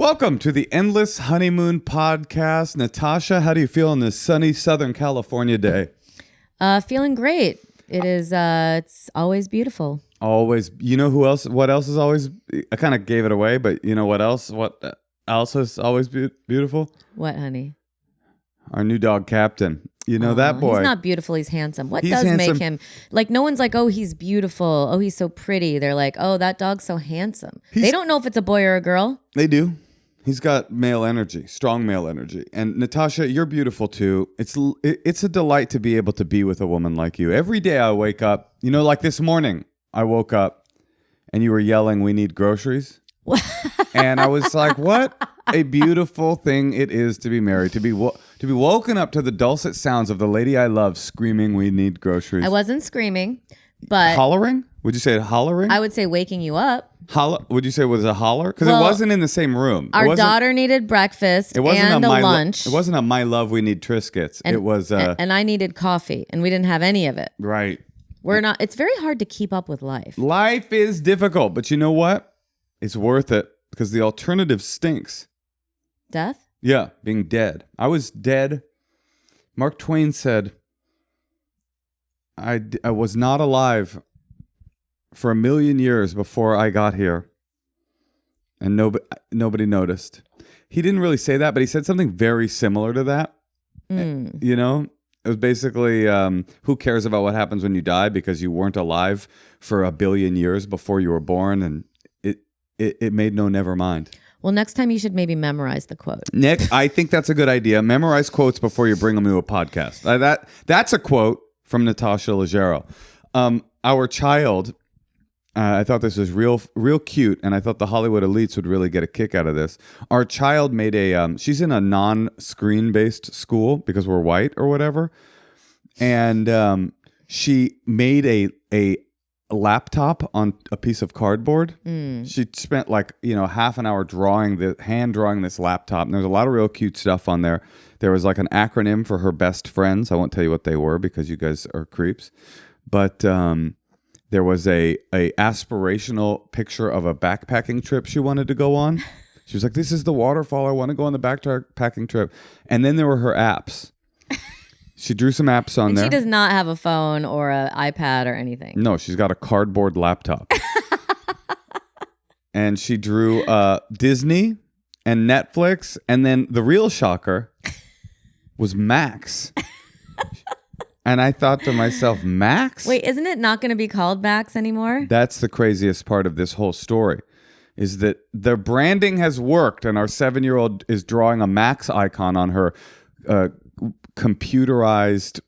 Welcome to the Endless Honeymoon Podcast. Natasha, how do you feel on this sunny Southern California day? Feeling great. It is. It's always beautiful. Always. You know who else? What else is always? I kind of gave it away, but you know what else? What else is always beautiful? What, honey? Our new dog, Captain. You know that boy. He's not beautiful. He's handsome. What He's does handsome. make him like? No one's like, oh, he's beautiful. Oh, he's so pretty. They're like, oh, that dog's so handsome. They don't know if it's a boy or a girl. They do. He's got male energy, strong male energy. And Natasha, you're beautiful too. It's a delight to be able to be with a woman like you. Every day I wake up, you know, like this morning, I woke up and you were yelling, "We need groceries." And I was like, what a beautiful thing it is to be married, to be woken up to the dulcet sounds of the lady I love screaming, "We need groceries." I wasn't screaming, but hollering? Would you say hollering? I would say waking you up. Would you say it was a holler? Because it wasn't in the same room. Our daughter needed breakfast and a lunch. It wasn't a "My love, we need Triscuits." And, it was and I needed coffee, and we didn't have any of it. Right. We're not. It's very hard to keep up with life. Life is difficult, but you know what? It's worth it because the alternative stinks. Death? Yeah, being dead. I was dead. Mark Twain said, I was not alive for 1,000,000 years before I got here, and nobody noticed. He didn't really say that, but he said something very similar to that. You know, it was basically, who cares about what happens when you die because you weren't alive for 1,000,000,000 years before you were born, and it made no never mind. Well, next time you should maybe memorize the quote. Nick, I think that's a good idea. Memorize quotes before you bring them to a podcast. That's a quote from Natasha Leggero. Our child, I thought this was real cute, and I thought the Hollywood elites would really get a kick out of this. Our child made she's in a non-screen-based school because we're white or whatever, and she made a laptop on a piece of cardboard. She spent half an hour hand drawing this laptop, and there's a lot of real cute stuff on there. There was like an acronym for her best friends. I won't tell you what they were because you guys are creeps, but there was a aspirational picture of a backpacking trip she wanted to go on. She was like, "This is the waterfall I want to go on the backpacking trip." And then there were her apps. She drew some apps on there. She does not have a phone or an iPad or anything. No, she's got a cardboard laptop. And she drew Disney and Netflix. And then the real shocker was Max. And I thought to myself, Max? Wait, isn't it not going to be called Max anymore? That's the craziest part of this whole story, is that the branding has worked. And our 7-year-old is drawing a Max icon on her computerized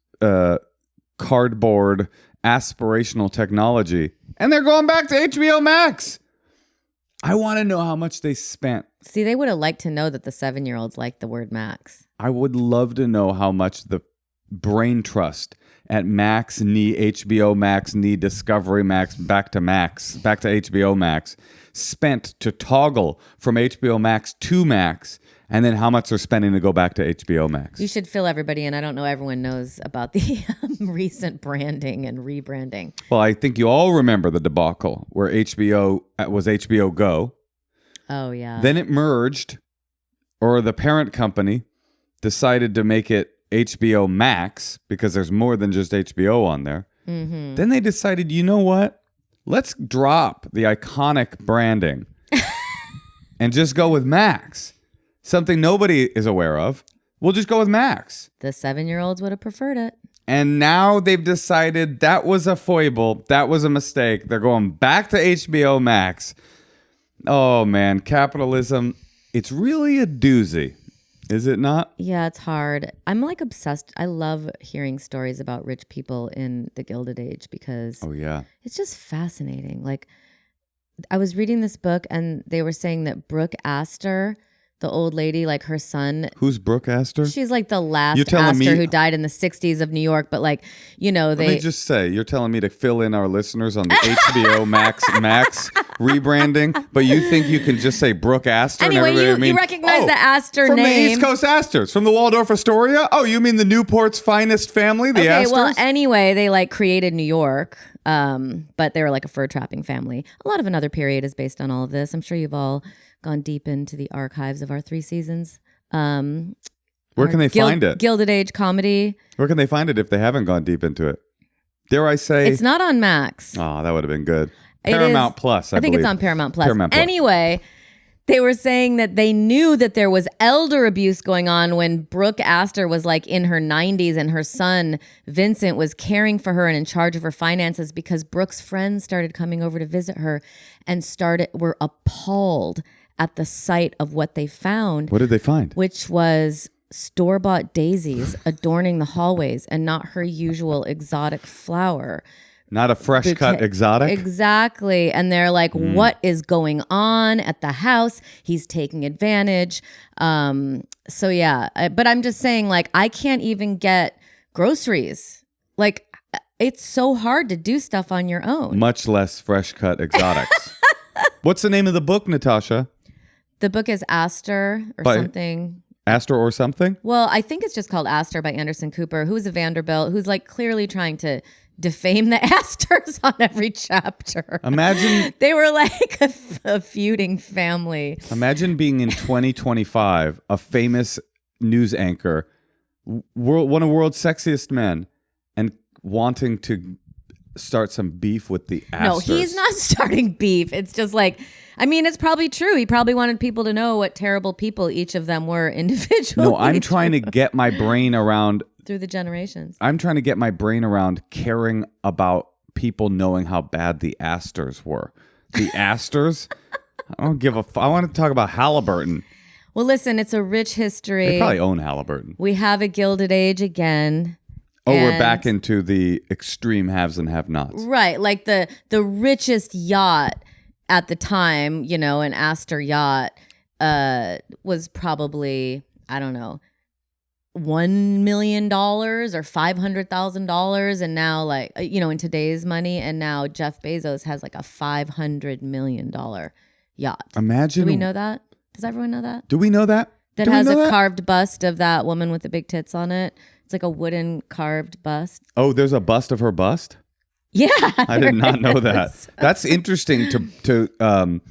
cardboard aspirational technology, and they're going back to HBO Max. I want to know how much they spent. See, they would have liked to know that the 7-year-olds liked the word Max. I would love to know how much the brain trust at Max, HBO Max, Discovery Max, back to HBO Max, spent to toggle from HBO Max to Max. And then how much they're spending to go back to HBO Max. You should fill everybody in. I don't know everyone knows about the recent branding and rebranding. Well, I think you all remember the debacle where HBO was HBO Go. Oh, yeah. Then it merged, or the parent company decided to make it HBO Max because there's more than just HBO on there. Mm-hmm. Then they decided, you know what? Let's drop the iconic branding and just go with Max. Something nobody is aware of. We'll just go with Max. The 7-year-olds would have preferred it. And now they've decided that was a foible. That was a mistake. They're going back to HBO Max. Oh, man. Capitalism. It's really a doozy. Is it not? Yeah, it's hard. I'm like obsessed. I love hearing stories about rich people in the Gilded Age because it's just fascinating. Like, I was reading this book and they were saying that Brooke Astor, the old lady, like her son. Who's Brooke Astor? She's like the last Astor who died in the 60s of New York. But like, you know, Let me just say, you're telling me to fill in our listeners on the HBO Max rebranding, but you think you can just say Brooke Astor? Anyway, you recognize the Astor from name. From the East Coast Astors, from the Waldorf Astoria? Oh, you mean the Newport's finest family, the Astors? Well, anyway, they like created New York, but they were like a fur trapping family. A lot of Another Period is based on all of this. I'm sure you've all gone deep into the archives of our 3 seasons. Where can they find it? Gilded Age comedy. Where can they find it if they haven't gone deep into it? Dare I say? It's not on Max. Oh, that would have been good. Paramount Plus, I think believe. it's on Paramount Plus. Paramount Plus. Anyway, they were saying that they knew that there was elder abuse going on when Brooke Astor was like in her 90s and her son Vincent was caring for her and in charge of her finances, because Brooke's friends started coming over to visit her and were appalled at the sight of what they found. What did they find? Which was store-bought daisies adorning the hallways and not her usual exotic flower. Not a fresh cut exotic? Exactly. And they're like, what is going on at the house? He's taking advantage. So yeah, but I'm just saying, like, I can't even get groceries. Like, it's so hard to do stuff on your own. Much less fresh cut exotics. What's the name of the book, Natasha? The book is Astor something. Astor or something? Well, I think it's just called Astor by Anderson Cooper, who's a Vanderbilt, who's like clearly trying to defame the Astors on every chapter. Imagine they were like a feuding family. Imagine being in 2025, a famous news anchor, one of the world's sexiest men, and wanting to start some beef with the Astors. No, he's not starting beef. It's just like, I mean, it's probably true. He probably wanted people to know what terrible people each of them were individually. No, I'm trying to get my brain around through the generations. I'm trying to get my brain around caring about people knowing how bad the Astors were. The Astors? I don't give a I want to talk about Halliburton. Well, listen, it's a rich history. They probably own Halliburton. We have a Gilded Age again. Oh, we're back into the extreme haves and have-nots. Right, like the richest yacht at the time, you know, an Astor yacht was probably, I don't know, $1 million or $500,000, and now, like, you know, in today's money, and now Jeff Bezos has like a $500 million yacht. Imagine. Do we know that? Does everyone know that? Do we know that? That has a carved bust of that woman with the big tits on it. It's like a wooden carved bust. Oh, there's a bust of her bust? Yeah, I did not know that. That's interesting to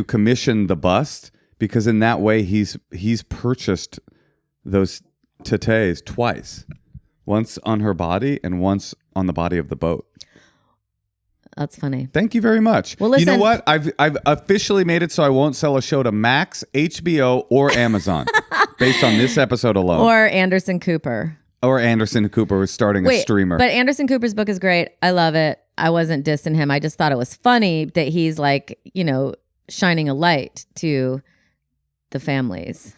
commission the bust, because in that way he's purchased those tetes twice, once on her body and once on the body of the boat. That's funny. Thank you very much. Well, listen, you know what? I've officially made it so I won't sell a show to Max, HBO, or Amazon based on this episode alone. Or Anderson Cooper. Or Anderson Cooper is starting a streamer. But Anderson Cooper's book is great. I love it. I wasn't dissing him. I just thought it was funny that he's like, you know, shining a light to the families.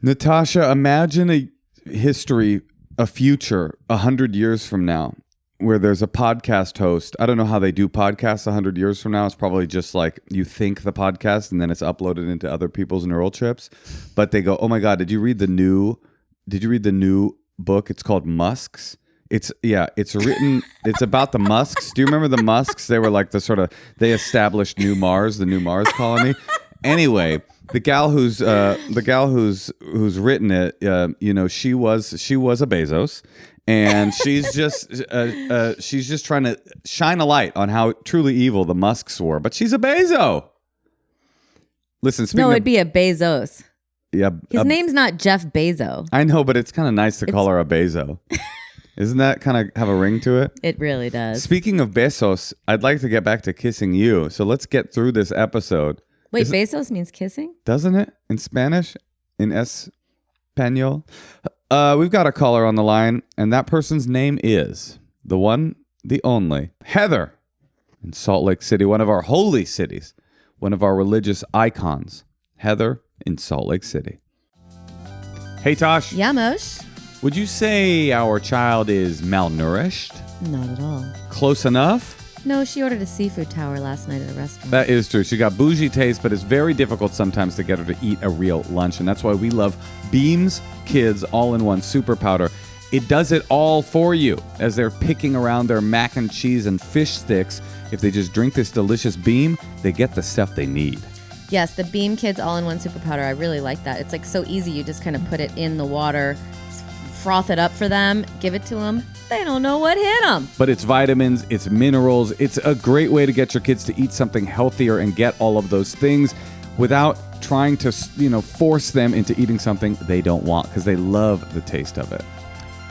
Natasha, imagine a history, a future 100 years from now, where there's a podcast host. I don't know how they do podcasts 100 years from now. It's probably just like you think the podcast and then it's uploaded into other people's neural chips. But they go, oh my God, did you read the new book? It's called Musks. It's written, it's about the Musks. Do you remember the Musks? They were like they established the new Mars colony. Anyway, the gal who's written it, you know, she was a Bezos. And she's just trying to shine a light on how truly evil the Musks were. But she's a Bezo. Listen, it'd be a Bezos. Yeah, his name's not Jeff Bezos. I know, but it's kind of nice to call her a Bezo. Isn't that kind of have a ring to it? It really does. Speaking of Bezos, I'd like to get back to kissing you. So let's get through this episode. Wait, Bezos means kissing? Doesn't it? In Spanish? In Espanol? We've got a caller on the line, and that person's name is the one, the only, Heather, in Salt Lake City, one of our holy cities, one of our religious icons. Heather in Salt Lake City. Hey, Tosh. Yeah, Moshe. Would you say our child is malnourished? Not at all. Close enough? No, she ordered a seafood tower last night at a restaurant. That is true. She got bougie taste, but it's very difficult sometimes to get her to eat a real lunch. And that's why we love Beam's Kids All-in-One Super Powder. It does it all for you. As they're picking around their mac and cheese and fish sticks, if they just drink this delicious Beam, they get the stuff they need. Yes, the Beam Kids All-in-One Super Powder. I really like that. It's like so easy. You just kind of put it in the water, froth it up for them, give it to them. They don't know what hit them. But it's vitamins, it's minerals. It's a great way to get your kids to eat something healthier and get all of those things without trying to, force them into eating something they don't want because they love the taste of it.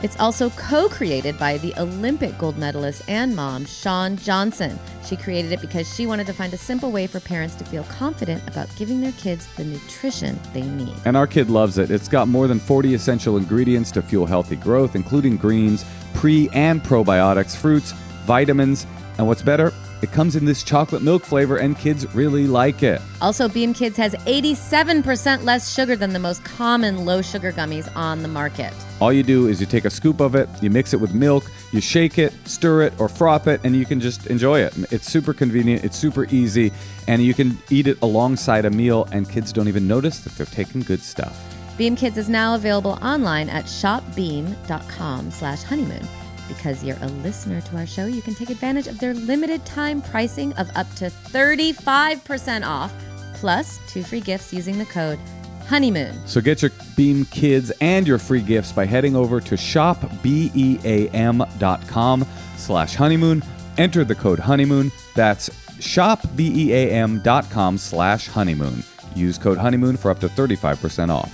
It's also co-created by the Olympic gold medalist and mom, Shawn Johnson. She created it because she wanted to find a simple way for parents to feel confident about giving their kids the nutrition they need. And our kid loves it. It's got more than 40 essential ingredients to fuel healthy growth, including greens, pre- and probiotics, fruits, vitamins, and what's better, it comes in this chocolate milk flavor, and kids really like it. Also, Beam Kids has 87% less sugar than the most common low-sugar gummies on the market. All you do is you take a scoop of it, you mix it with milk, you shake it, stir it, or froth it, and you can just enjoy it. It's super convenient, it's super easy, and you can eat it alongside a meal, and kids don't even notice that they're taking good stuff. Beam Kids is now available online at shopbeam.com/honeymoon. Because you're a listener to our show, you can take advantage of their limited time pricing of up to 35% off, plus 2 free gifts using the code honeymoon. So get your Beam Kids and your free gifts by heading over to shopbeam.com/honeymoon. Enter the code honeymoon. That's shopbeam.com/honeymoon. Use code honeymoon for up to 35% off.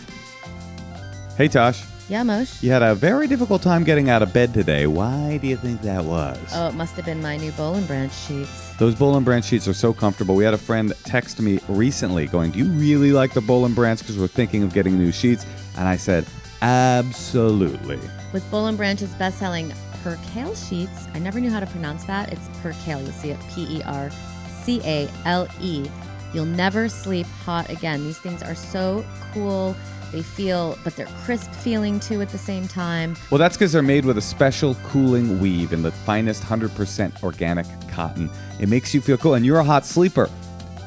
Hey, Tosh. Yeah, Moshe? You had a very difficult time getting out of bed today. Why do you think that was? Oh, it must have been my new Boll and Branch sheets. Those Boll and Branch sheets are so comfortable. We had a friend text me recently going, do you really like the Boll and Branch? Because we're thinking of getting new sheets. And I said, absolutely. With Boll and Branch's best-selling Percale sheets, I never knew how to pronounce that. It's Percale. You'll see it Percale. You'll never sleep hot again. These things are so cool. But they're crisp feeling too at the same time. Well, that's because they're made with a special cooling weave in the finest 100% organic cotton. It makes you feel cool, and you're a hot sleeper.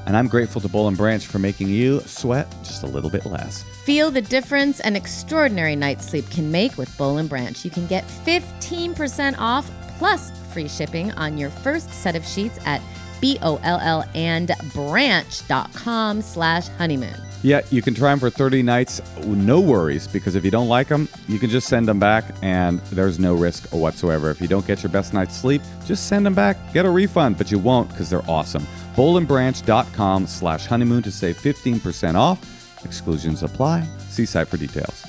And I'm grateful to Boll and Branch for making you sweat just a little bit less. Feel the difference an extraordinary night's sleep can make with Boll and Branch. You can get 15% off plus free shipping on your first set of sheets at bollandbranch.com/honeymoon. Yeah, you can try them for 30 nights, no worries, because if you don't like them, you can just send them back, and there's no risk whatsoever. If you don't get your best night's sleep, just send them back, get a refund, but you won't because they're awesome. bollandbranch.com/honeymoon to save 15% off. Exclusions apply. See site for details.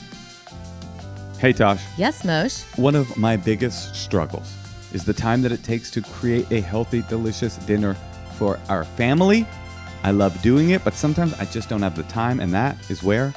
Hey, Tosh. Yes, Moshe? One of my biggest struggles is the time that it takes to create a healthy, delicious dinner for our family. I love doing it, but sometimes I just don't have the time, and that is where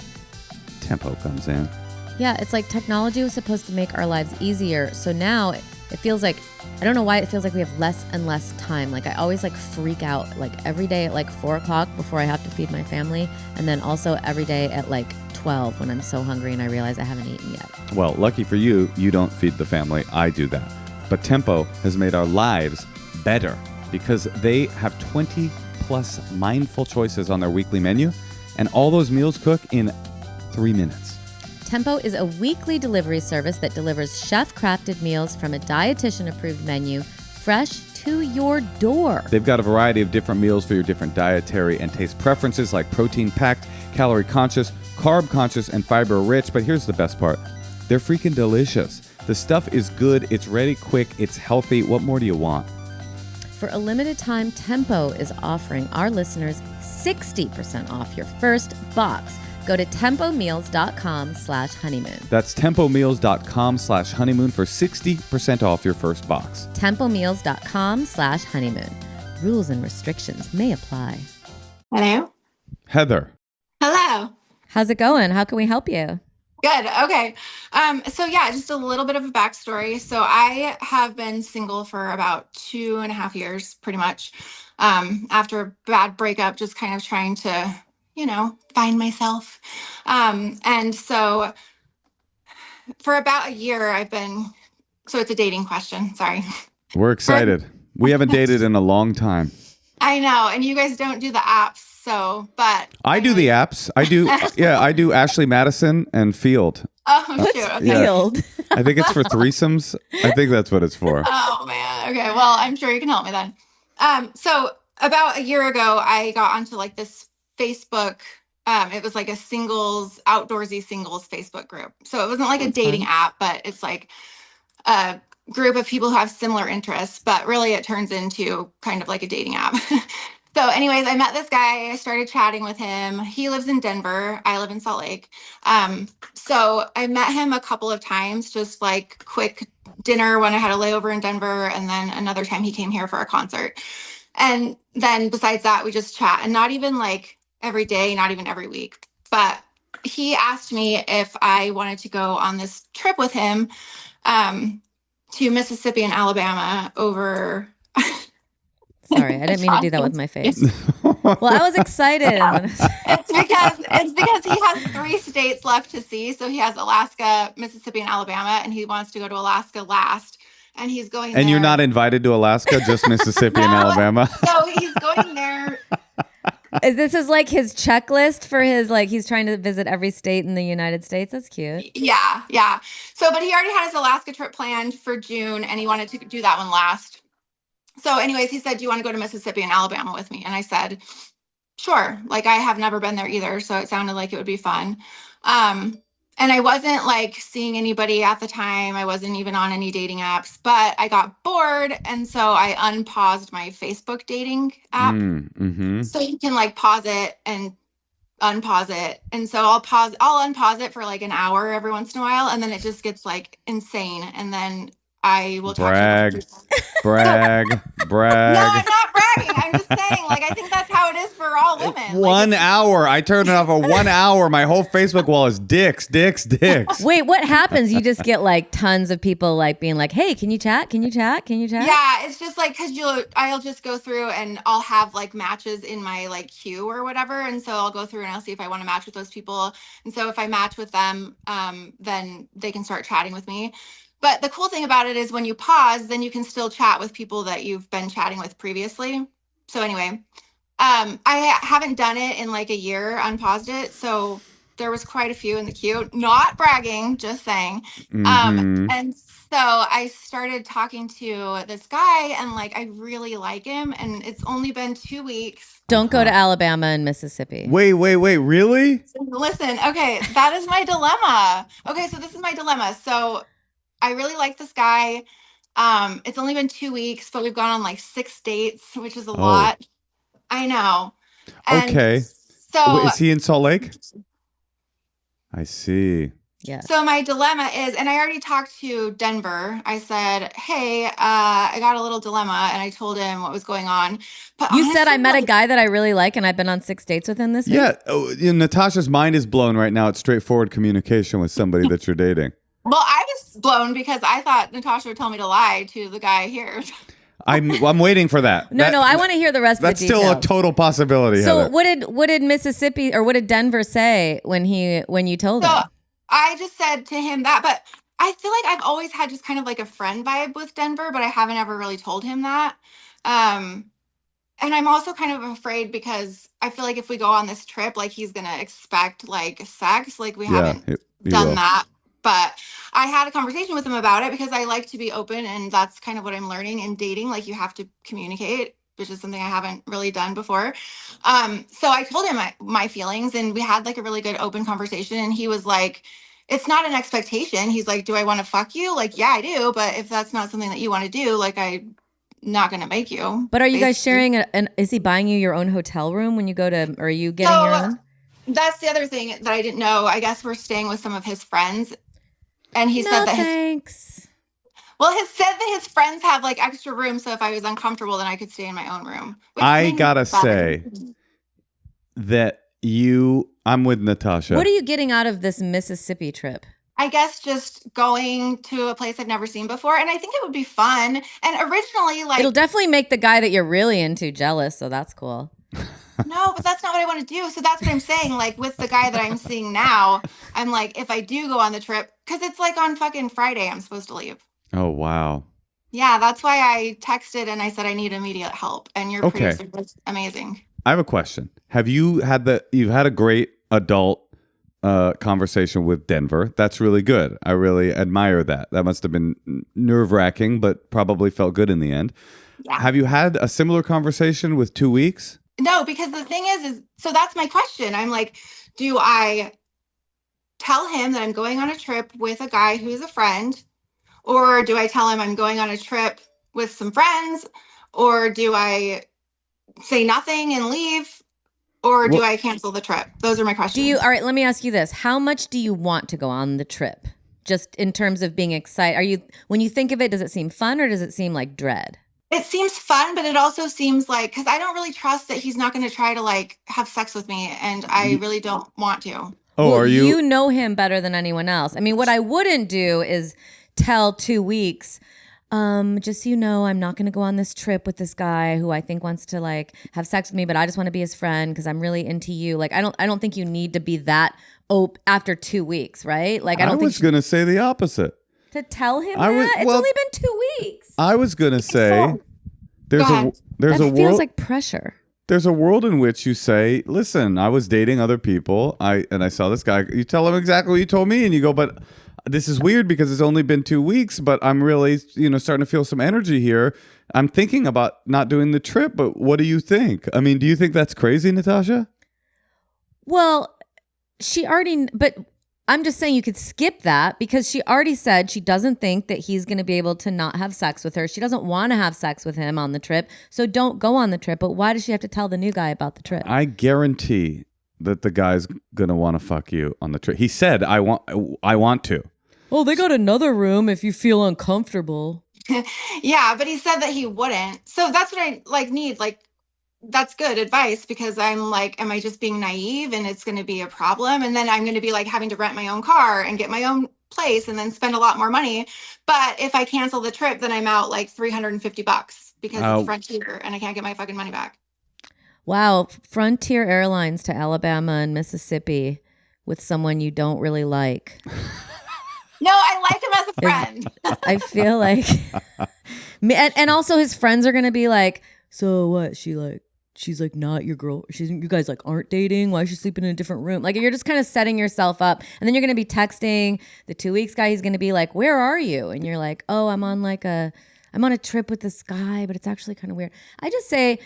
Tempo comes in. Yeah, it's like technology was supposed to make our lives easier, so now it feels like, I don't know why it feels like we have less and less time. Like I always freak out every day at 4 o'clock before I have to feed my family, and then also every day at 12 when I'm so hungry and I realize I haven't eaten yet. Well, lucky for you, you don't feed the family. I do that. But Tempo has made our lives better because they have 20 plus mindful choices on their weekly menu, and all those meals cook in 3 minutes. Tempo is a weekly delivery service that delivers chef-crafted meals from a dietitian-approved menu, fresh to your door. They've got a variety of different meals for your different dietary and taste preferences, like protein-packed, calorie-conscious, carb-conscious, and fiber-rich. But here's the best part. They're freaking delicious. The stuff is good, it's ready quick, it's healthy. What more do you want? For a limited time, Tempo is offering our listeners 60% off your first box. Go to tempomeals.com/honeymoon. That's tempomeals.com/honeymoon for 60% off your first box. tempomeals.com/honeymoon. Rules and restrictions may apply. Hello? Heather. Hello. How's it going? How can we help you? Good. Okay. So just a little bit of a backstory. So I have been single for about 2.5 years, pretty much. After a bad breakup, just kind of trying to, find myself. And so for about a year, so it's a dating question. Sorry. We're excited. We haven't dated in a long time. I know. And you guys don't do the apps. But I do the apps. I do. Yeah, I do Ashley Madison and Field. Oh, shoot. Okay. Field? I think it's for threesomes. I think that's what it's for. Oh, man. Okay. Well, I'm sure you can help me then. So about a year ago, I got onto this Facebook It was like a outdoorsy singles Facebook group. So it wasn't like a dating app, but it's like a group of people who have similar interests, but really it turns into kind of like a dating app. So anyways, I met this guy. I started chatting with him. He lives in Denver. I live in Salt Lake. So I met him a couple of times, just like quick dinner when I had a layover in Denver. And then another time he came here for a concert. And then besides that, we just chat, and not even like every day, not even every week. But he asked me if I wanted to go on this trip with him to Mississippi and Alabama over. Sorry, I didn't mean to do that with my face. Well, I was excited. It's because he has 3 states left to see. So he has Alaska, Mississippi, and Alabama, and he wants to go to Alaska last. And he's going there. And you're not invited to Alaska, just Mississippi and Alabama? So he's going there. This is like his checklist for his, like, he's trying to visit every state in the United States. That's cute. Yeah. So, but he already had his Alaska trip planned for June, and he wanted to do that one last. So anyways, he said, do you want to go to Mississippi and Alabama with me? And I said, sure. Like, I have never been there either. So it sounded like it would be fun. And I wasn't like seeing anybody at the time. I wasn't even on any dating apps, but I got bored. And so I unpaused my Facebook dating app. So you can like pause it and unpause it. And so I'll unpause it for like an hour every once in a while. And then it just gets like insane. And then I will talk to you. Brag. No, I'm not bragging. I'm just saying, like, I think that's how it is for all women. 1 hour. I turned it off for 1 hour. My whole Facebook wall is dicks. Wait, what happens? You just get like tons of people like being like, hey, can you chat? Yeah, it's just like, I'll just go through and I'll have like matches in my like queue or whatever. And so I'll go through and I'll see if I want to match with those people. And so if I match with them, then they can start chatting with me. But the cool thing about it is when you pause, then you can still chat with people that you've been chatting with previously. So anyway, I haven't done it in like a year, unpaused it. So there was quite a few in the queue. Not bragging, just saying. And so I started talking to this guy, and like I really like him, and it's only been 2 weeks. Don't go to Alabama and Mississippi. Wait, really? Listen, okay, that is my dilemma. Okay, so this is my dilemma. So I really like this guy. It's only been 2 weeks, but we've gone on like 6 dates, which is a lot. I know. And okay. So is he in Salt Lake? I see. Yeah. So my dilemma is, and I already talked to Denver. I said, hey, I got a little dilemma, and I told him what was going on. But you said I met a guy that I really like, and I've been on 6 dates with him this week? Yeah. Natasha's mind is blown right now. It's straightforward communication with somebody that you're dating. Well, I was blown because I thought Natasha would tell me to lie to the guy here. I'm waiting for that. No, I want to hear the rest of the details. That's still a total possibility. So Heather. what did Mississippi or what did Denver say when you told him? I just said to him that, but I feel like I've always had just kind of like a friend vibe with Denver, but I haven't ever really told him that. And I'm also kind of afraid because I feel like if we go on this trip, like he's going to expect like sex, like we haven't done that. But I had a conversation with him about it because I like to be open, and that's kind of what I'm learning in dating. Like you have to communicate, which is something I haven't really done before. So I told him my feelings, and we had like a really good open conversation. And he was like, it's not an expectation. He's like, do I want to fuck you? Like, yeah, I do. But if that's not something that you want to do, like I'm not going to make you. But are you guys sharing is he buying you your own hotel room when you go to, or are you getting your own? That's the other thing that I didn't know. I guess we're staying with some of his friends. And he said that thanks. Well, he said that his friends have like extra rooms, so if I was uncomfortable, then I could stay in my own room. I gotta say that I'm with Natasha. What are you getting out of this Mississippi trip? I guess just going to a place I've never seen before, and I think it would be fun. And originally, like, it'll definitely make the guy that you're really into jealous, so that's cool. No, but that's not what I want to do. So that's what I'm saying. Like with the guy that I'm seeing now, I'm like, if I do go on the trip, because it's like on fucking Friday, I'm supposed to leave. Oh, wow. Yeah, that's why I texted and I said I need immediate help. And your producer was amazing. I have a question. You've had a great adult conversation with Denver. That's really good. I really admire that. That must have been nerve-wracking, but probably felt good in the end. Yeah. Have you had a similar conversation with 2 weeks? No, because the thing is so that's my question. I'm like, do I tell him that I'm going on a trip with a guy who's a friend? Or do I tell him I'm going on a trip with some friends? Or do I say nothing and leave? Or do Well, I cancel the trip? Those are my questions. All right, let me ask you this. How much do you want to go on the trip? Just in terms of being excited. When you think of it, does it seem fun or does it seem like dread? It seems fun, but it also seems like, because I don't really trust that he's not going to try to like have sex with me. And I really don't want to. Oh, well, are you? You know him better than anyone else. I mean, what I wouldn't do is tell 2 weeks, just so you know, I'm not going to go on this trip with this guy who I think wants to like have sex with me, but I just want to be his friend because I'm really into you. Like, I don't think you need to be that after 2 weeks, right? Like, I was going to say the opposite. To tell him it's only been 2 weeks. I was going to say there's a world. Feels like pressure. There's a world in which you say, listen, I was dating other people. I saw this guy. You tell him exactly what you told me. And you go, but this is weird because it's only been 2 weeks, but I'm really, starting to feel some energy here. I'm thinking about not doing the trip, but what do you think? I mean, do you think that's crazy, Natasha? Well, but I'm just saying you could skip that because she already said she doesn't think that he's going to be able to not have sex with her. She doesn't want to have sex with him on the trip. So don't go on the trip. But why does she have to tell the new guy about the trip? I guarantee that the guy's going to want to fuck you on the trip. He said, I want to. Oh, they got another room if you feel uncomfortable. Yeah, but he said that he wouldn't. So that's what I need. Like, that's good advice because I'm like, am I just being naive and it's going to be a problem? And then I'm going to be like having to rent my own car and get my own place and then spend a lot more money. But if I cancel the trip, then I'm out like $350 because it's Frontier and I can't get my fucking money back. Wow. Frontier Airlines to Alabama and Mississippi with someone you don't really like. No, I like him as a friend. I feel like, and also his friends are going to be like, so what? She's like not your girl. You guys like aren't dating. Why is she sleeping in a different room? Like you're just kind of setting yourself up, and then you're gonna be texting the 2 weeks guy. He's gonna be like, "Where are you?" And you're like, "Oh, I'm on a trip with this guy, but it's actually kind of weird." I just say,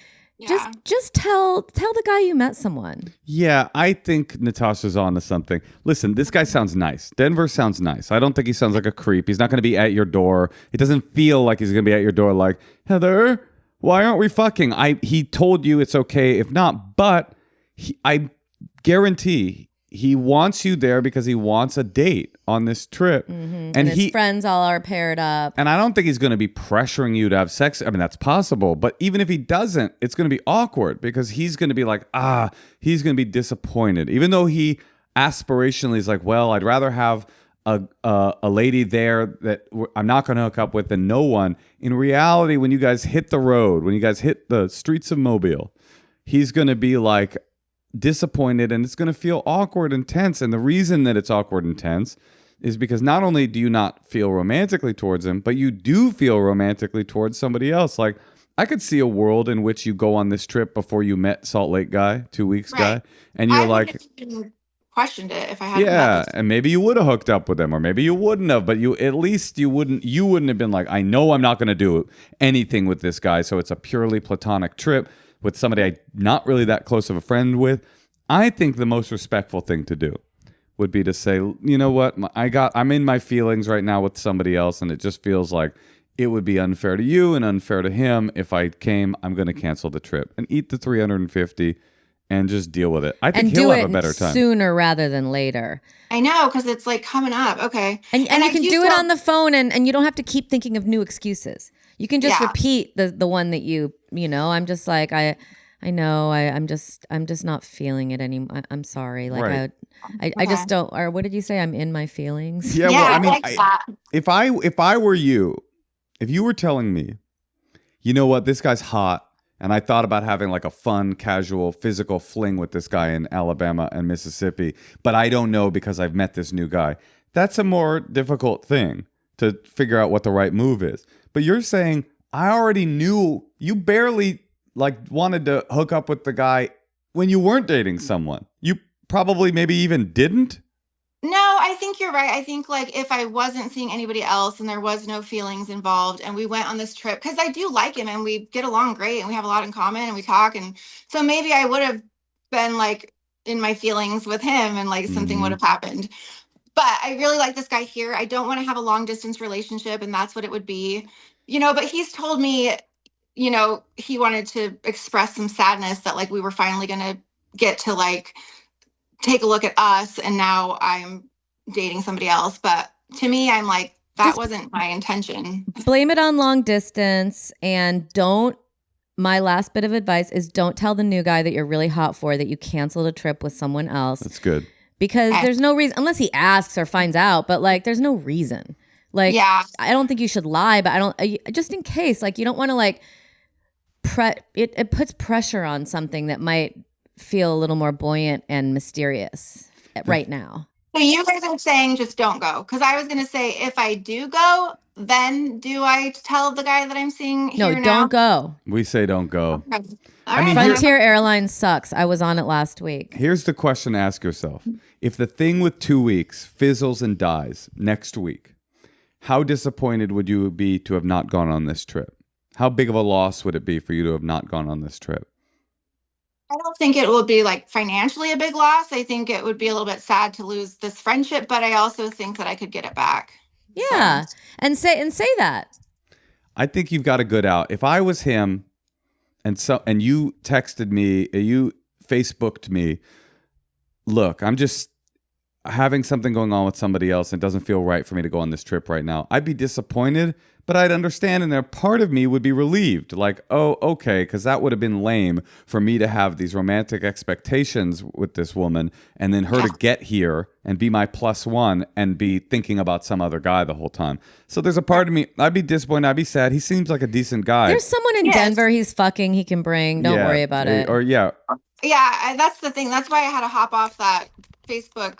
just tell the guy you met someone. Yeah, I think Natasha's on to something. Listen, this guy sounds nice. Denver sounds nice. I don't think he sounds like a creep. He's not gonna be at your door. It doesn't feel like he's gonna be at your door like, Heather, why aren't we fucking? He told you it's okay if not, but I guarantee he wants you there because he wants a date on this trip. Mm-hmm. And his friends all are paired up. And I don't think he's going to be pressuring you to have sex. I mean, that's possible. But even if he doesn't, it's going to be awkward because he's going to be like, he's going to be disappointed. Even though he aspirationally is like, well, I'd rather have a lady there that I'm not going to hook up with than no one. In reality, when you guys hit the road, when you guys hit the streets of Mobile, he's going to be like disappointed and it's going to feel awkward and tense. And the reason that it's awkward and tense is because not only do you not feel romantically towards him, but you do feel romantically towards somebody else. Like I could see a world in which you go on this trip before you met Salt Lake guy, 2 weeks guy, and you're like, questioned it if I hadn't. Yeah, and maybe you would have hooked up with him, or maybe you wouldn't have. But you wouldn't have been like, I know I'm not going to do anything with this guy, so it's a purely platonic trip with somebody I'm not really that close of a friend with. I think the most respectful thing to do would be to say, you know what, I'm in my feelings right now with somebody else, and it just feels like it would be unfair to you and unfair to him if I came. I'm going to cancel the trip and eat the $350. And just deal with it. I think he'll have a better time sooner rather than later. I know, because it's like coming up. Okay, and you can do it on the phone, and you don't have to keep thinking of new excuses. You can just repeat the one that you know. I'm just like I know I'm just not feeling it anymore. I'm sorry. Like right. I just don't. Or what did you say? I'm in my feelings. Yeah. Well, I mean, if I were you, if you were telling me, you know what, this guy's hot. And I thought about having like a fun, casual, physical fling with this guy in Alabama and Mississippi, but I don't know because I've met this new guy. That's a more difficult thing to figure out what the right move is. But you're saying, I already knew you barely like wanted to hook up with the guy when you weren't dating someone. You probably maybe even didn't. No, I think you're right. I think like if I wasn't seeing anybody else and there was no feelings involved and we went on this trip, because I do like him and we get along great and we have a lot in common and we talk. And so maybe I would have been like in my feelings with him and like something would have happened. But I really like this guy here. I don't want to have a long distance relationship and that's what it would be, but he's told me, he wanted to express some sadness that like we were finally going to get to like take a look at us and now I'm dating somebody else. But to me, I'm like, that wasn't my intention. Blame it on long distance and my last bit of advice is don't tell the new guy that you're really hot for that you canceled a trip with someone else. That's good. Because there's no reason, unless he asks or finds out, but like there's no reason. Like, yeah. I don't think you should lie, but just in case, like you don't want to like, it puts pressure on something that might feel a little more buoyant and mysterious right now. So you guys are saying just don't go. Because I was going to say, if I do go, then do I tell the guy that I'm seeing here now? No, don't go. We say don't go. Okay. Frontier Airlines sucks. I was on it last week. Here's the question to ask yourself. If the thing with 2 weeks fizzles and dies next week, how disappointed would you be to have not gone on this trip? How big of a loss would it be for you to have not gone on this trip? I don't think it will be like financially a big loss. I think it would be a little bit sad to lose this friendship, but I also think that I could get it back. Yeah. So. And say that. I think you've got a good out. If I was him and you texted me, you Facebooked me, look, I'm just having something going on with somebody else and it doesn't feel right for me to go on this trip right now. I'd be disappointed, but I'd understand, and there part of me would be relieved, like, oh, okay, because that would have been lame for me to have these romantic expectations with this woman and then her to get here and be my plus one and be thinking about some other guy the whole time. So there's a part of me, I'd be disappointed, I'd be sad. He seems like a decent guy. There's someone in Denver he's fucking, he can bring. Don't worry about it. Yeah, that's the thing. That's why I had to hop off that Facebook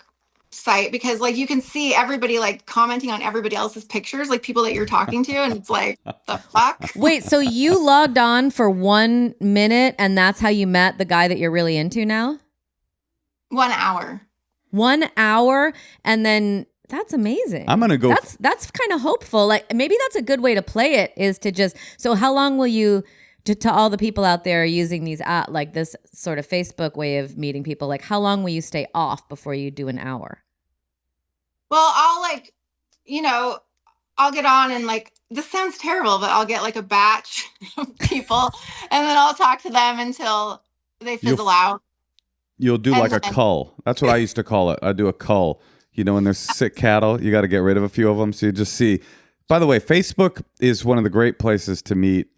site, because like you can see everybody like commenting on everybody else's pictures, like people that you're talking to, and it's like, the fuck? Wait, so you logged on for 1 minute and that's how you met the guy that you're really into now? 1 hour. 1 hour, and then that's amazing. I'm gonna go. That's kind of hopeful. Like maybe that's a good way to play it, is to just. So how long will you? To all the people out there using these like this sort of Facebook way of meeting people, like how long will you stay off before you do an hour? Well, I'll I'll get on and like, this sounds terrible, but I'll get like a batch of people and then I'll talk to them until they fizzle out. You'll do like a cull. That's what I used to call it. I do a cull. When there's sick cattle, you got to get rid of a few of them. So you just see. By the way, Facebook is one of the great places to meet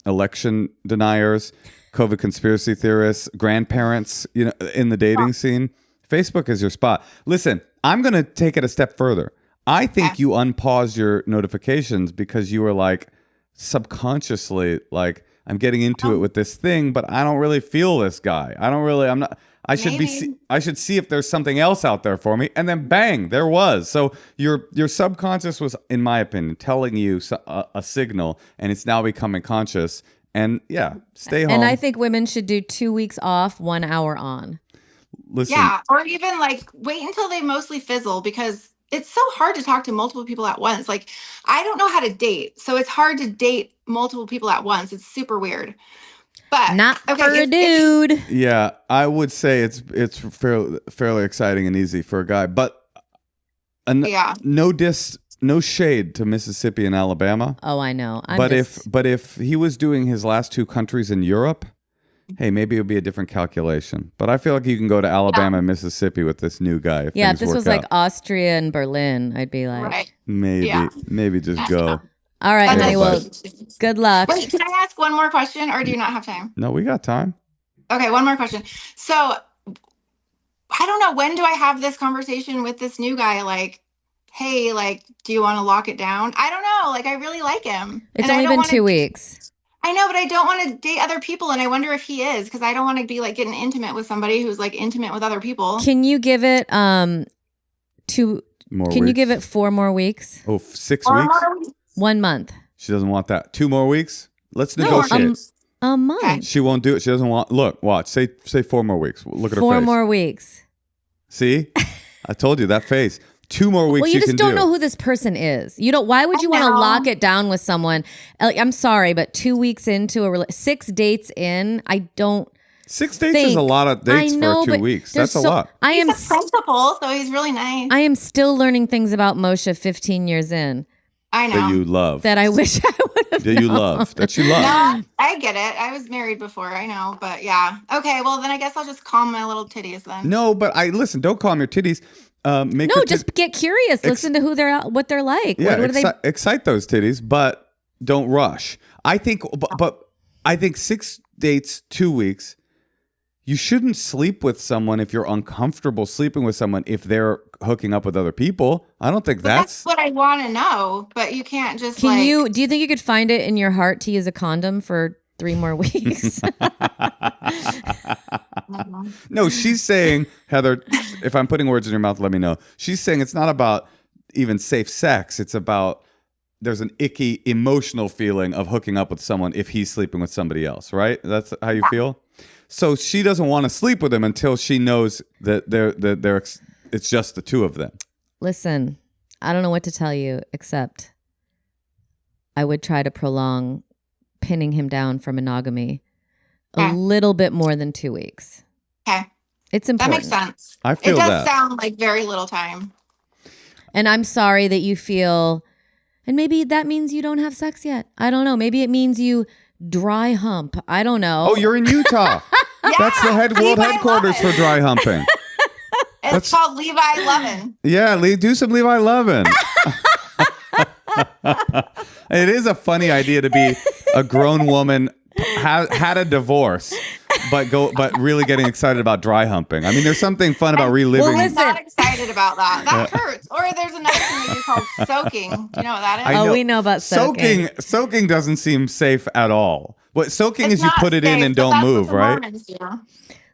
election deniers, COVID conspiracy theorists, grandparents, in the dating scene. Facebook is your spot. Listen, I'm going to take it a step further. I think you unpaused your notifications because you were like subconsciously like, I'm getting into it with this thing, but I don't really feel this guy. I should see if there's something else out there for me. And then bang, there was. So your subconscious was, in my opinion, telling you a signal, and it's now becoming conscious. And stay home. And I think women should do 2 weeks off, 1 hour on. Listen. Yeah, or even like wait until they mostly fizzle, because it's so hard to talk to multiple people at once. Like I don't know how to date, so it's hard to date multiple people at once. It's super weird. But not for a dude. Yeah, I would say it's fairly exciting and easy for a guy, but no shade to Mississippi and Alabama. Oh, I know. But if he was doing his last 2 countries in Europe, hey, maybe it would be a different calculation. But I feel like you can go to Alabama and Mississippi with this new guy. If this was like Austria and Berlin, I'd be like, maybe just go. All right, honey. Well, good luck. Wait, can I ask one more question, or do you not have time? No, we got time. Okay, one more question. So, I don't know, when do I have this conversation with this new guy? Like, hey, like, do you want to lock it down? I don't know. Like, I really like him. It's only been 2 weeks. I know, but I don't want to date other people, and I wonder if he is, because I don't want to be like getting intimate with somebody who's like intimate with other people. Can you give it 2 more? Can you give it 4 more weeks? Oh, 6 weeks? 1 month. She doesn't want that. 2 more weeks? Let's negotiate. A month. Okay. She won't do it. She doesn't want. Look, watch. Say 4 more weeks. Look at her face. 4 more weeks. See? I told you that face. 2 more weeks. Well, you just don't know who this person is. You don't. Why would you want to lock it down with someone? Like, I'm sorry, but 2 weeks into 6 dates in, I don't. 6 dates is a lot of dates for 2 weeks. That's a lot. He's a principal, so he's really nice. I am still learning things about Moshe 15 years in. I know. That you love. That I wish I would have known. That you love. That you love. No, I get it. I was married before. I know. But yeah. Okay, well, then I guess I'll just calm my little titties then. No, but listen, don't calm your titties. Just get curious. Listen to what they're like. Yeah, what excite those titties, but don't rush. I think 6 dates, 2 weeks. You shouldn't sleep with someone if you're uncomfortable sleeping with someone if they're hooking up with other people. I don't think that's what I want to know. But you can't just. Do you think you could find it in your heart to use a condom for 3 more weeks? No, she's saying, Heather, if I'm putting words in your mouth, let me know. She's saying it's not about even safe sex. It's about there's an icky emotional feeling of hooking up with someone if he's sleeping with somebody else, right? That's how you feel? So she doesn't want to sleep with him until she knows that it's just the two of them. Listen, I don't know what to tell you, except I would try to prolong pinning him down for monogamy a little bit more than 2 weeks. Okay. It's important. That makes sense. I feel it does sound like very little time. And I'm sorry that you feel, and maybe that means you don't have sex yet. I don't know. Maybe it means you dry hump. I don't know. Oh, you're in Utah. Yeah, that's the world headquarters for dry humping. It's called Levi Lovin. Yeah, do some Levi Lovin. It is a funny idea to be a grown woman, had a divorce, but really getting excited about dry humping. I mean, there's something fun about reliving. I'm not excited about that. That hurts. Or there's another thing they do called soaking. Do you know what that is? We know about soaking. Soaking doesn't seem safe at all. What soaking is you put it in and don't move, right?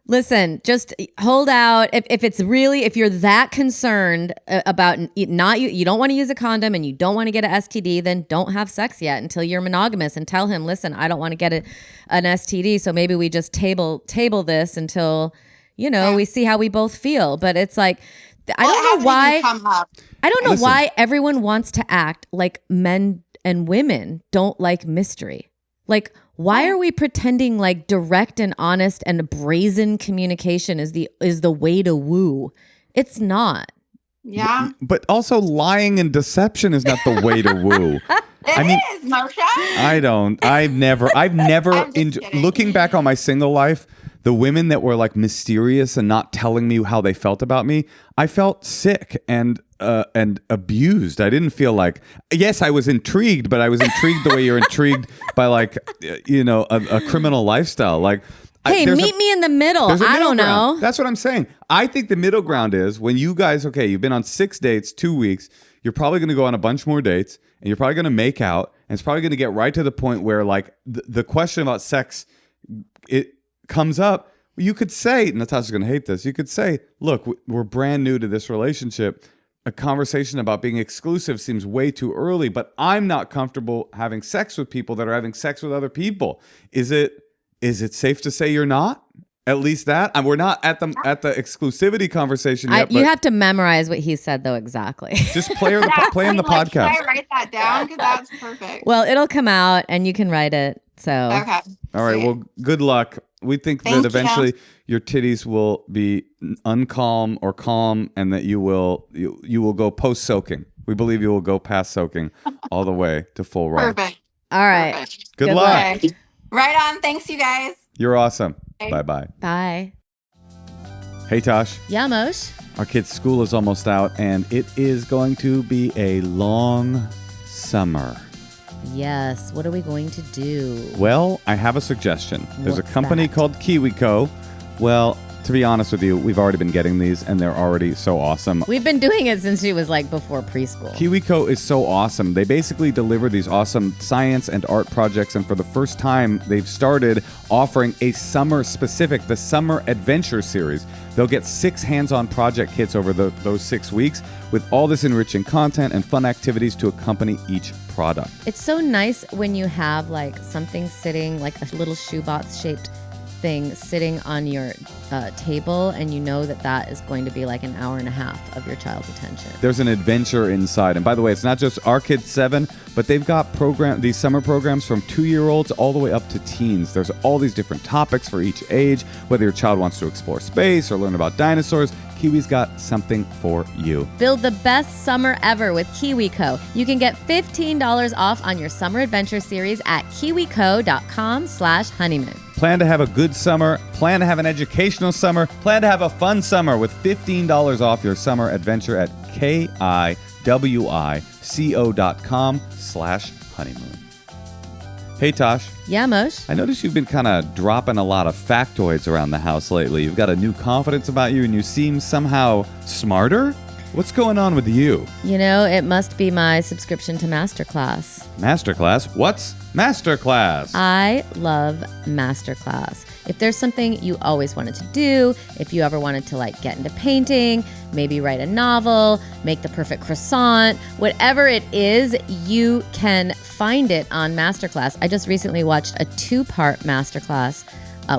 Listen, just hold out. If you're that concerned about you don't want to use a condom and you don't want to get an STD, then don't have sex yet until you're monogamous, and tell him, listen, I don't want to get an STD, so maybe we just table this until, we see how we both feel. But it's like, I don't know why. I don't know why everyone wants to act like men and women don't like mystery. Like, why are we pretending like direct and honest and brazen communication is the way to woo? It's not. Yeah. But also lying and deception is not the way to woo. It is, Moshe. I've never looking back on my single life, the women that were like mysterious and not telling me how they felt about me, I felt sick and abused. I didn't feel like, yes, I was intrigued, but I was intrigued the way you're intrigued by like, a criminal lifestyle. Like, hey, meet me in the middle. I don't know. That's what I'm saying. I think the middle ground is when you guys, you've been on 6 dates, 2 weeks, you're probably going to go on a bunch more dates and you're probably going to make out, and it's probably going to get right to the point where like the question about sex, it comes up. You could say, Natasha's going to hate this. You could say, look, we're brand new to this relationship. A conversation about being exclusive seems way too early, but I'm not comfortable having sex with people that are having sex with other people. Is it safe to say you're not? At least that. And we're not at the exclusivity conversation yet. You have to memorize what he said, though, exactly. Just play in the podcast. Should I write that down? Because that's perfect. Well, it'll come out and you can write it. So okay. All right. Well, good luck. We think that eventually your titties will be uncalm or calm, and that you will go post soaking. We believe you will go past soaking all the way to full ride. Perfect. All right. Perfect. Good luck. Okay. Right on. Thanks, you guys. You're awesome. Bye. Bye-bye. Bye. Hey, Tosh. Yeah, Moshe. Our kids' school is almost out, and it is going to be a long summer. Yes. What are we going to do? Well, I have a suggestion. There's What's a company called KiwiCo. Well, to be honest with you, we've already been getting these, and they're already so awesome. We've been doing it since she was like before preschool. KiwiCo is so awesome. They basically deliver these awesome science and art projects, and for the first time, they've started offering a summer-specific, the Summer Adventure Series. They'll get 6 hands-on project kits over those 6 weeks with all this enriching content and fun activities to accompany each product. It's so nice when you have like something sitting, like a little shoebox-shaped something sitting on your table, and you know that is going to be like an hour and a half of your child's attention. There's an adventure inside. And by the way, it's not just our kids 7, but they've got these summer programs from 2-year-olds all the way up to teens. There's all these different topics for each age, whether your child wants to explore space or learn about dinosaurs. Kiwi's got something for you. Build the best summer ever with KiwiCo. You can get $15 off on your summer adventure series at kiwico.com/honeymoon. Plan to have a good summer, plan to have an educational summer, plan to have a fun summer with $15 off your summer adventure at kiwico.com/honeymoon. Hey, Tosh. Yeah, Moshe? I noticed you've been kind of dropping a lot of factoids around the house lately. You've got a new confidence about you, and you seem somehow smarter. What's going on with you? You know, it must be my subscription to Masterclass. Masterclass? What's Masterclass? I love Masterclass. If there's something you always wanted to do, if you ever wanted to like get into painting, maybe write a novel, make the perfect croissant, whatever it is, you can find it on Masterclass. I just recently watched a 2-part Masterclass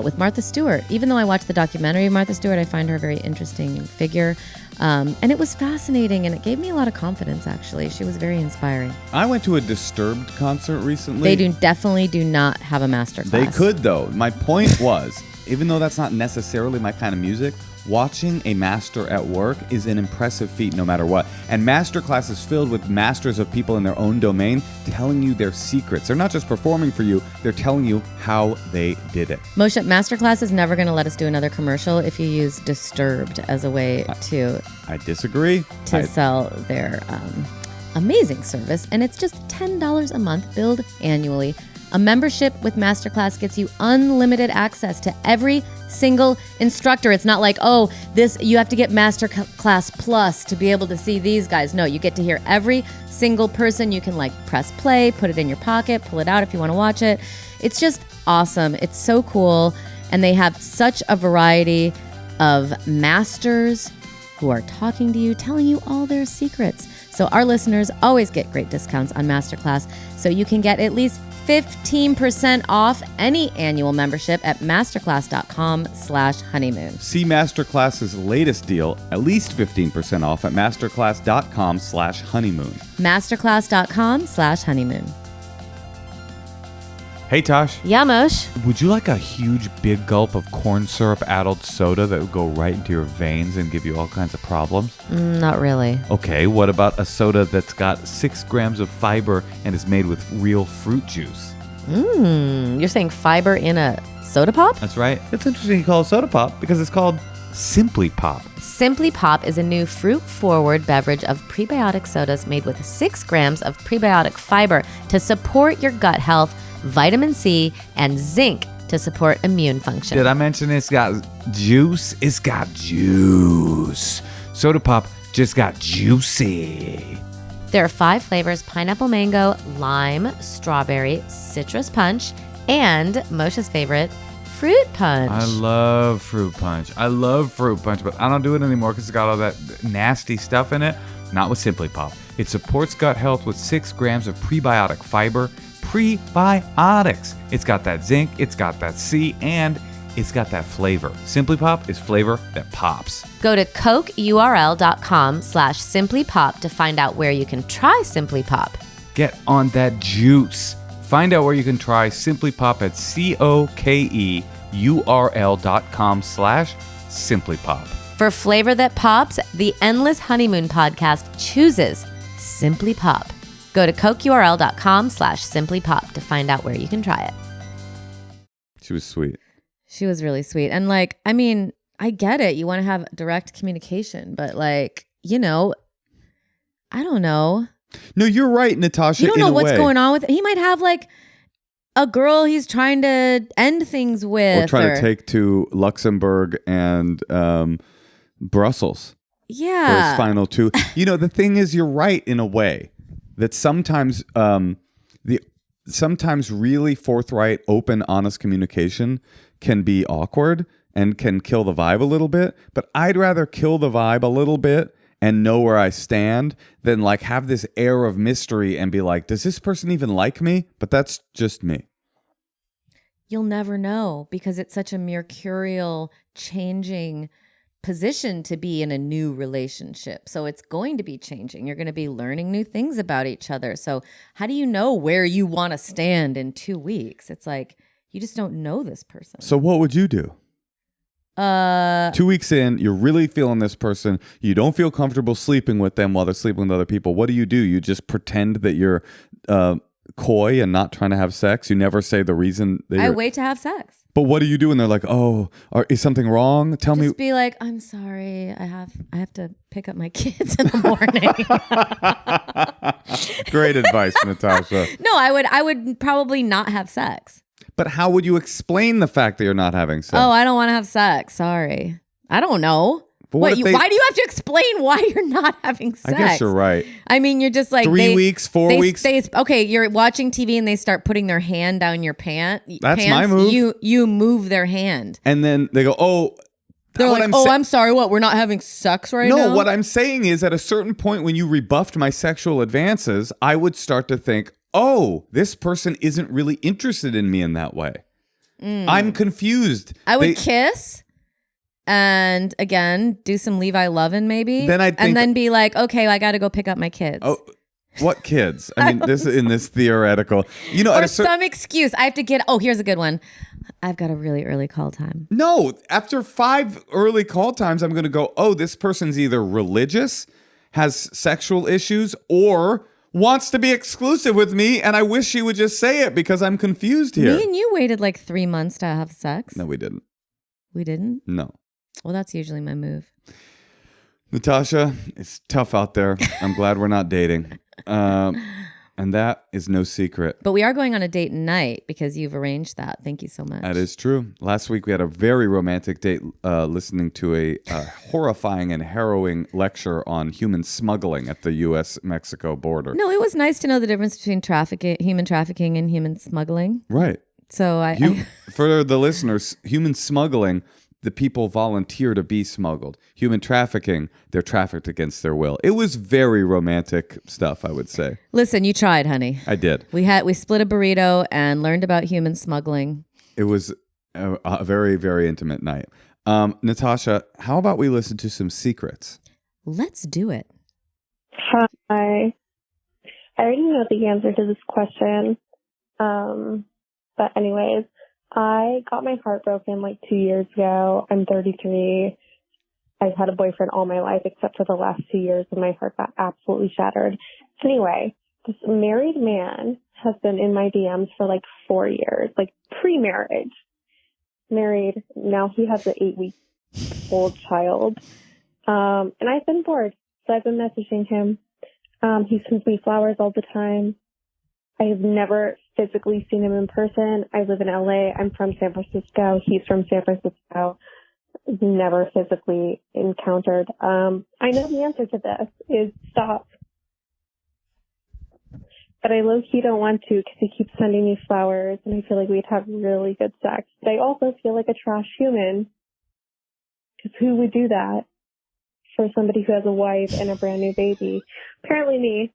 with Martha Stewart. Even though I watched the documentary of Martha Stewart, I find her a very interesting figure. And it was fascinating, and it gave me a lot of confidence, actually. She was very inspiring. I went to a Disturbed concert recently. They definitely do not have a master class. They could, though. My point was, even though that's not necessarily my kind of music, watching a master at work is an impressive feat no matter what. And Masterclass is filled with masters of people in their own domain telling you their secrets. They're not just performing for you, they're telling you how they did it. Moshe, Masterclass is never going to let us do another commercial if you use Disturbed as a way to... I disagree. To sell their amazing service. And it's just $10 a month billed annually. A membership with Masterclass gets you unlimited access to every single instructor. It's not like, oh, you have to get Masterclass Plus to be able to see these guys. No, you get to hear every single person. You can like press play, put it in your pocket, pull it out if you want to watch it. It's just awesome. It's so cool. And they have such a variety of masters who are talking to you, telling you all their secrets. So our listeners always get great discounts on Masterclass. So you can get at least 15% off any annual membership at masterclass.com/honeymoon. See Masterclass's latest deal, at least 15% off at masterclass.com/honeymoon. Masterclass.com/honeymoon. Hey, Tosh. Yeah, Moshe? Would you like a huge big gulp of corn syrup-addled soda that would go right into your veins and give you all kinds of problems? Not really. Okay, what about a soda that's got 6 grams of fiber and is made with real fruit juice? You're saying fiber in a soda pop? That's right. It's interesting you call it soda pop because it's called Simply Pop. Simply Pop is a new fruit-forward beverage of prebiotic sodas made with 6 grams of prebiotic fiber to support your gut health, vitamin C, and zinc to support immune function. Did I mention it's got juice? It's got juice. Soda Pop just got juicy. There are 5 flavors: pineapple mango, lime, strawberry, citrus punch, and Moshe's favorite, fruit punch. I love fruit punch. but I don't do it anymore because it's got all that nasty stuff in it. Not with Simply Pop. It supports gut health with 6 grams of prebiotic fiber. Prebiotics. It's got that zinc, it's got that C, and it's got that flavor. Simply Pop is flavor that pops. Go to cokeurl.com/simplypop to find out where you can try Simply Pop. Get on that juice. Find out where you can try Simply Pop at cokeurl.com/simplypop. For flavor that pops, the Endless Honeymoon podcast chooses Simply Pop. Go to cokeurl.com/simplypop to find out where you can try it. She was sweet. She was really sweet. And like, I mean, I get it. You want to have direct communication, but like, you know, I don't know. No, you're right, Natasha. You don't know what's going on with it. He might have like a girl he's trying to end things with. Or trying to take to Luxembourg and Brussels. Yeah. For his final 2. You know, the thing is, you're right in a way. That sometimes sometimes really forthright, open, honest communication can be awkward and can kill the vibe a little bit. But I'd rather kill the vibe a little bit and know where I stand than like have this air of mystery and be like, does this person even like me? But that's just me. you'll never know because it's such a mercurial changing position to be in a new relationship. So it's going to be changing. You're going to be learning new things about each other. So how do you know where you want to stand in 2 weeks? It's like you just don't know this person. So what would you do? 2 weeks in, you're really feeling this person. You don't feel comfortable sleeping with them while they're sleeping with other people. What do? You just pretend that you're coy and not trying to have sex. You never say the reason. I wait to have sex. But what do you do when they're like, "Oh, is something wrong? Tell me." Just be like, "I'm sorry. I have to pick up my kids in the morning." Great advice, Natasha. No, I would probably not have sex. But how would you explain the fact that you're not having sex? Oh, I don't want to have sex. Sorry. I don't know. Why do you have to explain why you're not having sex? I guess you're right. I mean, you're just like 3 weeks, 4 weeks. Okay, you're watching TV and they start putting their hand down your pants. That's my move. You move their hand. And then they go, "Oh." They're like, I'm sorry, what? We're not having sex right now? No, what I'm saying is at a certain point when you rebuffed my sexual advances, I would start to think, "Oh, this person isn't really interested in me in that way." I'm confused. I would kiss. And again, do some Levi Lovin maybe. Then I'd think, and then be like, okay, I got to go pick up my kids. Oh, what kids? I mean, this in this theoretical, or some excuse. I have to get. Oh, here's a good one. I've got a really early call time. No, after 5 early call times, I'm going to go, oh, this person's either religious, has sexual issues, or wants to be exclusive with me, and I wish she would just say it because I'm confused here. Me and you waited like 3 months to have sex. No, we didn't. We didn't? No. Well, that's usually my move. Natasha, it's tough out there. I'm glad we're not dating. And that is no secret. But we are going on a date night because you've arranged that. Thank you so much. That is true. Last week we had a very romantic date listening to a horrifying and harrowing lecture on human smuggling at the U.S.-Mexico border. No, it was nice to know the difference between human trafficking and human smuggling. Right. So for the listeners, human smuggling, the people volunteer to be smuggled. Human trafficking, they're trafficked against their will. It was very romantic stuff, I would say. Listen, you tried, honey. I did. We split a burrito and learned about human smuggling. It was a very, very intimate night. Natasha, how about we listen to some secrets? Let's do it. Hi. I already know the answer to this question. But anyways, I got my heart broken like 2 years ago. I'm 33. I've had a boyfriend all my life except for the last 2 years when my heart got absolutely shattered. Anyway, this married man has been in my DMs for like 4 years, like pre-marriage. Married. Now he has an 8-week-old child. And I've been bored. So I've been messaging him. He sends me flowers all the time. I have never physically seen him in person. I live in LA. I'm from San Francisco. He's from San Francisco. Never physically encountered. I know the answer to this is stop. But I low-key don't want to because he keeps sending me flowers and I feel like we'd have really good sex. But I also feel like a trash human because who would do that for somebody who has a wife and a brand new baby? Apparently me.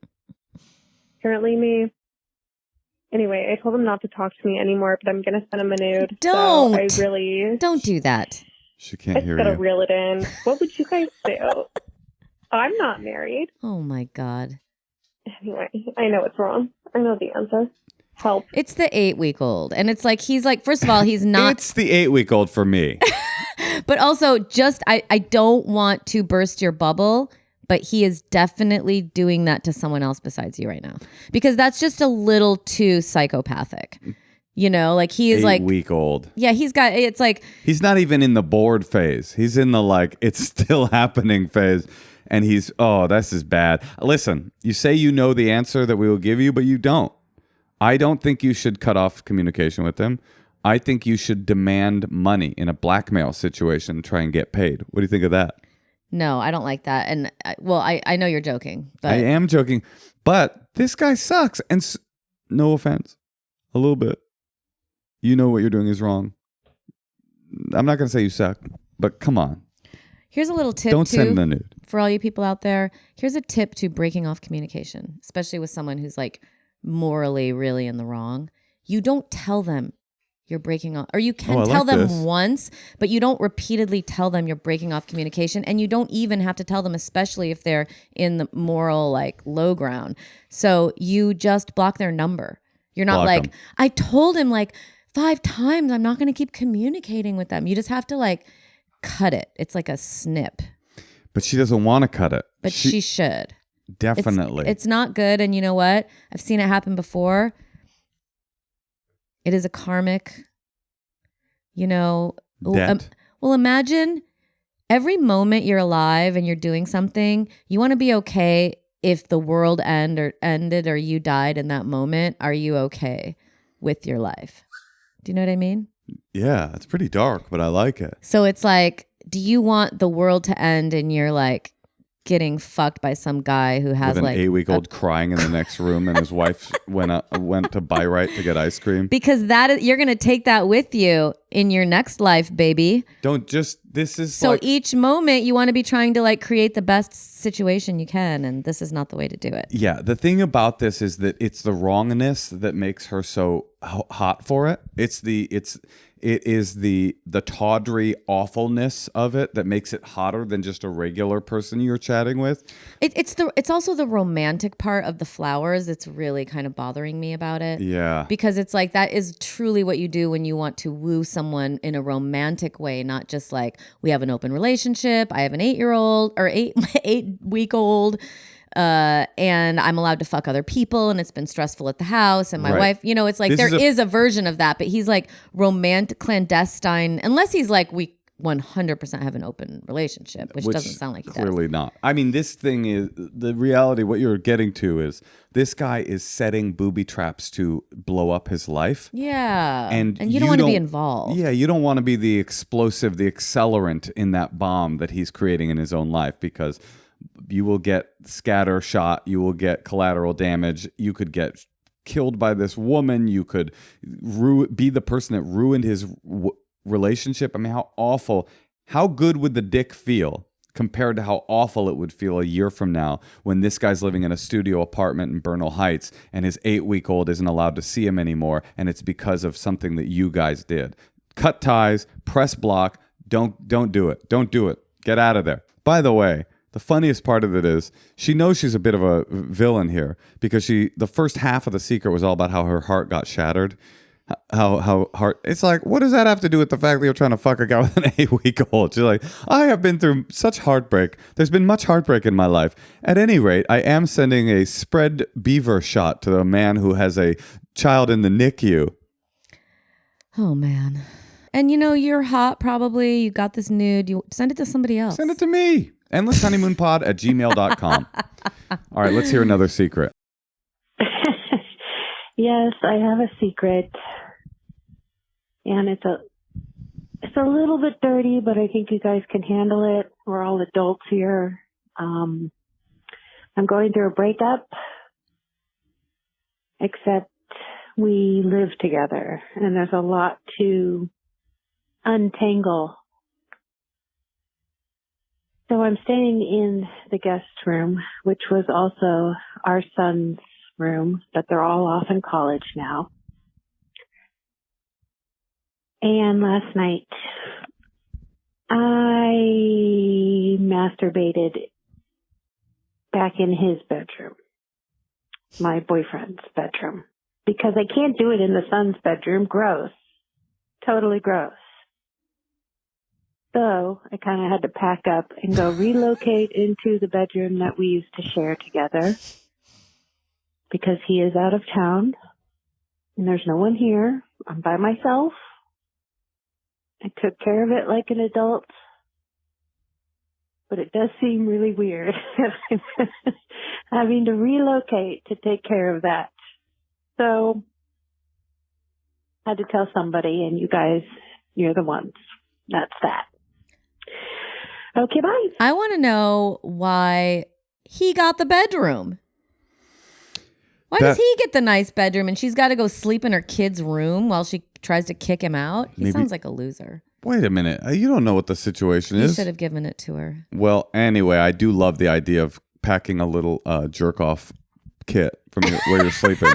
Anyway, I told him not to talk to me anymore, but I'm going to send him a nude. Don't. So Don't do that. She can't hear you. I just got to reel it in. What would you guys do? I'm not married. Oh, my God. Anyway, I know it's wrong. I know the answer. Help. It's the 8-week-old. And it's like, he's like, first of all, he's not. It's the 8-week-old for me. But also, I don't want to burst your bubble. But he is definitely doing that to someone else besides you right now. Because that's just a little too psychopathic. You know, like he is 8-week-old. Yeah, it's like. He's not even in the bored phase. He's in the like, it's still happening phase. And this is bad. Listen, you say you know the answer that we will give you, but you don't. I don't think you should cut off communication with him. I think you should demand money in a blackmail situation and try and get paid. What do you think of that? No, I don't like that. And I know you're joking. But I am joking. But this guy sucks. And no offense, a little bit. You know what you're doing is wrong. I'm not going to say you suck, but come on. Here's a little tip. Don't send the nude. For all you people out there, here's a tip to breaking off communication, especially with someone who's like morally really in the wrong. You don't tell them you're breaking off, or you can tell them once, but you don't repeatedly tell them you're breaking off communication, and you don't even have to tell them, especially if they're in the moral like low ground. So you just block their number. You're not like, I told him like 5 times I'm not going to keep communicating with them. You just have to like cut it. It's like a snip. But she doesn't want to cut it. But she should. Definitely. It's not good. And you know what? I've seen it happen before. It is a karmic, debt. Well, imagine every moment you're alive and you're doing something, you want to be okay if the world ended or you died in that moment. Are you okay with your life? Do you know what I mean? Yeah, it's pretty dark, but I like it. So it's like, do you want the world to end and you're like getting fucked by some guy who has with an like 8-week-old crying in the next room, and his wife went to Buy-Right to get ice cream? Because you're gonna take that with you in your next life, baby. So each moment you want to be trying to like create the best situation you can, and this is not the way to do it. Yeah, the thing about this is that it's the wrongness that makes her so hot for it. It is the tawdry awfulness of it that makes it hotter than just a regular person you're chatting with. It's also the romantic part of the flowers that's really kind of bothering me about it. Yeah. Because it's like that is truly what you do when you want to woo someone in a romantic way, not just like we have an open relationship, I have an 8-year-old or 8-week-old. And I'm allowed to fuck other people, and it's been stressful at the house, and my wife, it's like there is a version of that, but he's like romantic, clandestine, unless he's like, we 100% have an open relationship, which doesn't sound like he does. Clearly not. I mean, this thing is the reality. What you're getting to is this guy is setting booby traps to blow up his life. Yeah. And you don't want to be involved. Yeah. You don't want to be the explosive, the accelerant in that bomb that he's creating in his own life, because you will get scatter shot. You will get collateral damage. You could get killed by this woman. You could be the person that ruined his relationship. I mean, how awful, how good would the dick feel compared to how awful it would feel a year from now when this guy's living in a studio apartment in Bernal Heights and his 8-week-old isn't allowed to see him anymore, and it's because of something that you guys did. Cut ties, press block. Don't do it. Don't do it. Get out of there. By the way, the funniest part of it is she knows she's a bit of a villain here, because the first half of The Secret was all about how her heart got shattered. How heart, it's like, what does that have to do with the fact that you're trying to fuck a guy with an 8-week-old? She's like, I have been through such heartbreak. There's been much heartbreak in my life. At any rate, I am sending a spread beaver shot to a man who has a child in the NICU. Oh, man. And you're hot probably. You got this nude. You send it to somebody else. Send it to me. endlesshoneymoonpod@gmail.com. All right, let's hear another secret. Yes, I have a secret, and it's a little bit dirty, but I think you guys can handle it. We're all adults here. I'm going through a breakup, except we live together, and there's a lot to untangle. So I'm staying in the guest room, which was also our son's room, but they're all off in college now. And last night, I masturbated back in his bedroom, my boyfriend's bedroom, because I can't do it in the son's bedroom. Gross. Totally gross. So I kind of had to pack up and go relocate into the bedroom that we used to share together, because he is out of town and there's no one here. I'm by myself. I took care of it like an adult, but it does seem really weird having to relocate to take care of that. So I had to tell somebody, and you guys, you're the ones. That's that. Okay, bye. I want to know why he got the bedroom. Why does he get the nice bedroom and she's got to go sleep in her kid's room while she tries to kick him out? He sounds like a loser. Wait a minute. You don't know what the situation is. You should have given it to her. Well, anyway, I do love the idea of packing a little jerk-off kit from where you're sleeping.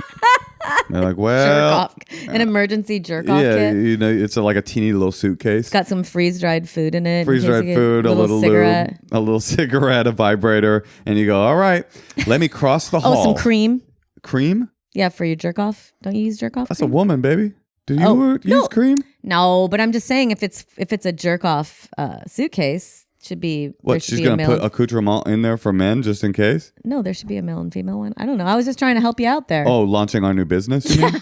They're like, well, an emergency jerk off kit. you know, it's like a teeny little suitcase. It's got some freeze dried food in it. Freeze-dried food, a little cigarette. Lube, a little cigarette, a vibrator, and you go, all right, let me cross the hall. Oh, some cream. Cream? Yeah, for your jerk off. Don't you use jerk off? That's cream? A woman, baby. Do you use cream? No, but I'm just saying if it's a jerk off suitcase, should be what? She's gonna put accoutrement in there for men just in case. No, there should be a male and female one. I don't know. I was just trying to help you out there. Oh, launching our new business. You mean?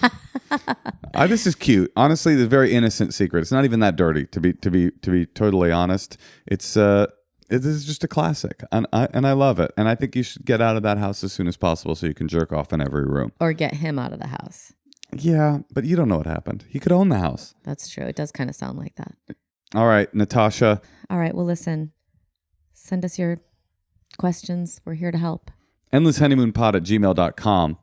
This is cute. Honestly, it's a very innocent secret. It's not even that dirty. To be totally honest, it is just a classic, and I love it. And I think you should get out of that house as soon as possible so you can jerk off in every room, or get him out of the house. Yeah, but you don't know what happened. He could own the house. That's true. It does kind of sound like that. All right, Natasha. All right. Well, listen. Send us your questions. We're here to help. endlesshoneymoonpod@gmail.com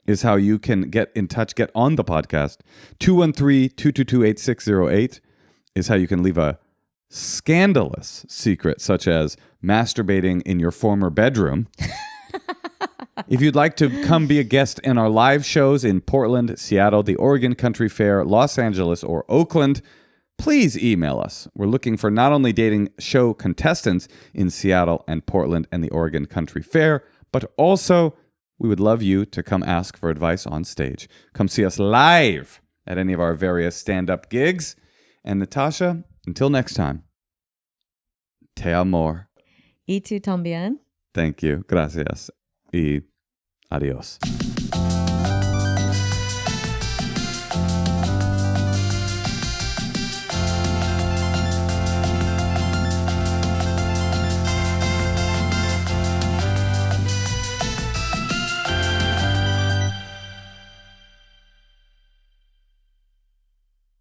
is how you can get in touch, get on the podcast. 213-222-8608 is how you can leave a scandalous secret, such as masturbating in your former bedroom. If you'd like to come be a guest in our live shows in Portland, Seattle, the Oregon Country Fair, Los Angeles, or Oakland, please email us. We're looking for not only dating show contestants in Seattle and Portland and the Oregon Country Fair, but also we would love you to come ask for advice on stage. Come see us live at any of our various stand-up gigs. And Natasha, until next time, te amor. Y tú también. Thank you. Gracias. Y adios.